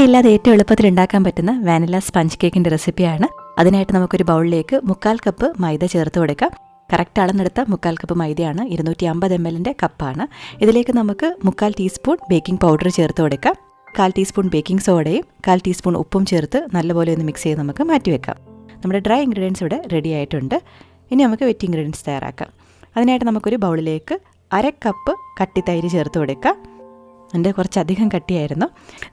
മൈദയില്ലാതെ ഏറ്റവും എളുപ്പത്തിൽ ഉണ്ടാക്കാൻ പറ്റുന്ന വാനില സ്പഞ്ച് കേക്കിൻ്റെ റെസിപ്പിയാണ്. അതിനായിട്ട് നമുക്കൊരു ബൗളിലേക്ക് 1/4 കപ്പ് മൈദ ചേർത്ത് കൊടുക്കാം. കറക്റ്റ് അളന്നെടുത്ത 1/4 കപ്പ് മൈദയാണ്. 250 ml കപ്പാണ്. ഇതിലേക്ക് നമുക്ക് 1/4 ടീസ്പൂൺ ബേക്കിംഗ് പൗഡർ ചേർത്ത് കൊടുക്കാം. 1/4 ടീസ്പൂൺ ബേക്കിംഗ് സോഡയും 1/4 ടീസ്പൂൺ ഉപ്പും ചേർത്ത് നല്ലപോലെ ഒന്ന് മിക്സ് ചെയ്ത് നമുക്ക് മാറ്റിവെക്കാം. നമ്മുടെ ഡ്രൈ ഇൻഗ്രീഡിയൻസ് ഇവിടെ റെഡി ആയിട്ടുണ്ട്. ഇനി നമുക്ക് വെറ്റ് ഇൻഗ്രീഡിയൻസ് തയ്യാറാക്കാം. അതിനായിട്ട് നമുക്കൊരു ബൗളിലേക്ക് 1/2 കപ്പ് കട്ടി തൈര് ചേർത്ത് കൊടുക്കാം. എൻ്റെ കുറച്ചധികം കട്ടിയായിരുന്നു.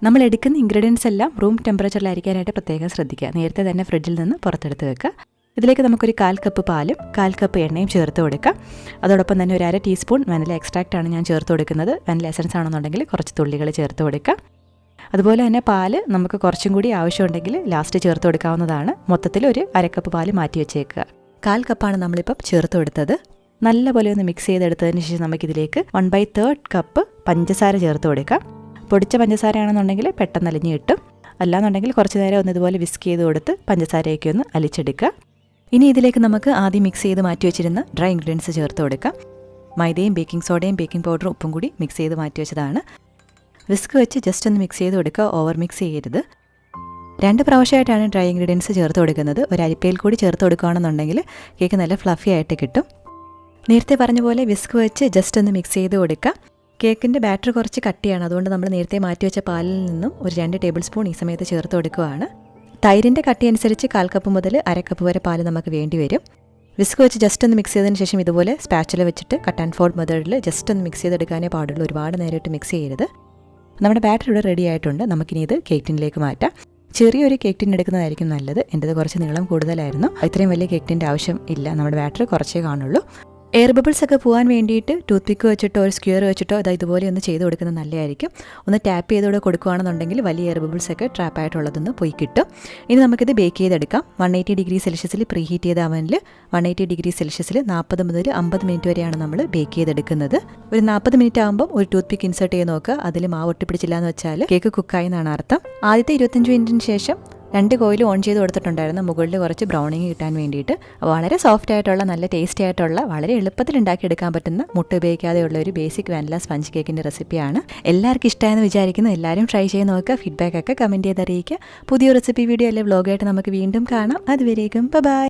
നമ്മൾ എടുക്കുന്ന ഇൻഗ്രീഡിയൻസ് എല്ലാം റൂം ടെമ്പറേച്ചറിലായിരിക്കാനായിട്ട് പ്രത്യേകം ശ്രദ്ധിക്കുക. നേരത്തെ തന്നെ ഫ്രിഡ്ജിൽ നിന്ന് പുറത്തെടുത്ത് വെക്കുക. ഇതിലേക്ക് നമുക്കൊരു 1/4 കപ്പ് പാലും 1/4 കപ്പ് എണ്ണയും ചേർത്ത് കൊടുക്കാം. അതോടൊപ്പം തന്നെ ഒരു 1/2 ടീസ്പൂൺ വാനില എക്സ്ട്രാക്റ്റ് ആണ് ഞാൻ ചേർത്ത് കൊടുക്കുന്നത്. വാനില എസൻസ് ആണെന്നുണ്ടെങ്കിൽ കുറച്ച് തുള്ളികൾ ചേർത്ത് കൊടുക്കാം. അതുപോലെ തന്നെ പാല് നമുക്ക് കുറച്ചും കൂടി ആവശ്യമുണ്ടെങ്കിൽ ലാസ്റ്റ് ചേർത്ത് കൊടുക്കാവുന്നതാണ്. മൊത്തത്തിൽ ഒരു 1/2 കപ്പ് പാല് മാറ്റി വെച്ചേക്കുക. 1/4 കപ്പാണ് നമ്മളിപ്പം ചേർത്ത് കൊടുത്തത്. നല്ലപോലെ ഒന്ന് മിക്സ് ചെയ്തെടുത്തതിന് ശേഷം നമുക്കിതിലേക്ക് 1/3 കപ്പ് പഞ്ചസാര ചേർത്ത് കൊടുക്കാം. പൊടിച്ച പഞ്ചസാരയാണെന്നുണ്ടെങ്കിൽ പെട്ടെന്ന് അലിഞ്ഞ് കിട്ടും. അല്ലാന്നുണ്ടെങ്കിൽ കുറച്ച് നേരം ഒന്ന് ഇതുപോലെ വിസ്ക് ചെയ്ത് കൊടുത്ത് പഞ്ചസാരയൊക്കെ ഒന്ന് അലിച്ചെടുക്കുക. ഇനി ഇതിലേക്ക് നമുക്ക് ആദ്യം മിക്സ് ചെയ്ത് മാറ്റി വെച്ചിരുന്ന ഡ്രൈ ഇൻഗ്രീഡിയൻസ് ചേർത്ത് കൊടുക്കാം. മൈദയും ബേക്കിംഗ് സോഡയും ബേക്കിംഗ് പൗഡറും ഉപ്പും കൂടി മിക്സ് ചെയ്ത് മാറ്റി വെച്ചതാണ്. വിസ്ക് വെച്ച് ജസ്റ്റ് ഒന്ന് മിക്സ് ചെയ്ത് കൊടുക്കുക. ഓവർ മിക്സ് ചെയ്യരുത്. 2 പ്രാവശ്യമായിട്ടാണ് ഡ്രൈ ഇൻഗ്രീഡിയൻസ് ചേർത്ത് കൊടുക്കുന്നത്. ഒരു അരിപ്പയിൽ കൂടി ചേർത്ത് കൊടുക്കുകയാണെന്നുണ്ടെങ്കിൽ കേക്ക് നല്ല ഫ്ലഫി ആയിട്ട് കിട്ടും. നേരത്തെ പറഞ്ഞ പോലെ വിസ്ക് വെച്ച് ജസ്റ്റ് ഒന്ന് മിക്സ് ചെയ്ത് കൊടുക്കുക. കേക്കിൻ്റെ ബാറ്റർ കുറച്ച് കട്ടിയാണ്. അതുകൊണ്ട് നമ്മൾ നേരത്തെ മാറ്റി വെച്ച പാലിൽ നിന്നും ഒരു 2 ടേബിൾ സ്പൂൺ ഈ സമയത്ത് ചേർത്ത് കൊടുക്കുകയാണ്. തൈരിൻ്റെ കട്ടി അനുസരിച്ച് 1/4 കപ്പ് മുതൽ 1/2 കപ്പ് വരെ പാല് നമുക്ക് വേണ്ടി വരും. വിസ്ക് വെച്ച് ജസ്റ്റ് ഒന്ന് മിക്സ് ചെയ്തതിന് ശേഷം ഇതുപോലെ സ്പാച്ചുല വെച്ചിട്ട് കട്ട് ആൻഡ് ഫോൾഡ് മെത്തേഡിൽ ജസ്റ്റ് ഒന്ന് മിക്സ് ചെയ്തെടുക്കാനേ പാടുള്ളൂ. ഒരുപാട് നേരിട്ട് മിക്സ് ചെയ്യരുത്. നമ്മുടെ ബാറ്റർ ഇവിടെ റെഡി ആയിട്ടുണ്ട്. നമുക്കിനി ഇത് കേക്ക് ടിന്നിലേക്ക് മാറ്റാം. ചെറിയൊരു കേക്ക് ടിൻ എടുക്കുന്നതായിരിക്കും നല്ലത്. എൻ്റെത് കുറച്ച് നീളം കൂടുതലായിരുന്നു. ഇത്രയും വലിയ കേക്ക് ടിൻ്റെ ആവശ്യം ഇല്ല. നമ്മുടെ ബാറ്റർ കുറച്ചേ കാണുള്ളൂ. എയർ ബബിൾസ് ഒക്കെ പോകാൻ വേണ്ടിയിട്ട് ടൂത്ത് പിക്ക് വെച്ചിട്ടോ ഒരു സ്ക്വയർ വെച്ചിട്ടോ ഇതുപോലെ ഒന്ന് ചെയ്ത് കൊടുക്കുന്നത് നല്ലതായിരിക്കും. ഒന്ന് ടാപ്പ് ചെയ്തോടെ കൊടുക്കുകയാണെന്നുണ്ടെങ്കിൽ വലിയ എയർ ബബിൾസ് ഒക്കെ ട്രാപ്പായിട്ടുള്ളതൊന്ന് പോയി കിട്ടും. ഇനി നമുക്കിത് ബേക്ക് ചെയ്തെടുക്കാം. 180 ഡിഗ്രി സെൽഷ്യസിൽ പ്രീ ഹീറ്റ് ചെയ്ത അവനിൽ 180 ഡിഗ്രി സെൽഷ്യസിൽ 40 മുതൽ 50 മിനിറ്റ് വരെയാണ് നമ്മൾ ബേക്ക് ചെയ്തെടുക്കുന്നത്. ഒരു 40 മിനിറ്റ് ആകുമ്പോൾ ഒരു ടൂത്ത് പിക്ക് ഇൻസേർട്ട് ചെയ്ത് നോക്കുക. അതിൽ മാവ് ഒട്ടിപ്പിടിച്ചില്ല എന്ന് വെച്ചാൽ കേക്ക് കുക്കായി എന്നാണ് അർത്ഥം. ആദ്യത്തെ 25 മിനിറ്റിന് ശേഷം 2 കോയിൽ ഓൺ ചെയ്ത് കൊടുത്തിട്ടുണ്ടായിരുന്നു. മുകളിൽ കുറച്ച് ബ്രൗണിങ് കിട്ടാൻ വേണ്ടിയിട്ട്. വളരെ സോഫ്റ്റ് ആയിട്ടുള്ള നല്ല ടേസ്റ്റി ആയിട്ടുള്ള വളരെ എളുപ്പത്തിൽ ഉണ്ടാക്കിയെടുക്കാൻ പറ്റുന്ന മുട്ട ഉപയോഗിക്കാതെയുള്ള ഒരു ബേസിക് വാനില സ്പഞ്ച് കേക്കിൻ്റെ റെസിപ്പിയാണ്. എല്ലാവർക്കും ഇഷ്ടമായെന്ന് വിചാരിക്കുന്നു. എല്ലാവരും ട്രൈ ചെയ്ത് നോക്കുക. ഫീഡ്ബാക്ക് ഒക്കെ കമൻറ്റ് ചെയ്ത് അറിയിക്കുക. പുതിയ റെസിപ്പി വീഡിയോ അല്ലെങ്കിൽ വ്ലോഗായിട്ട് നമുക്ക് വീണ്ടും കാണാം. അതുവരേക്കും ബൈ.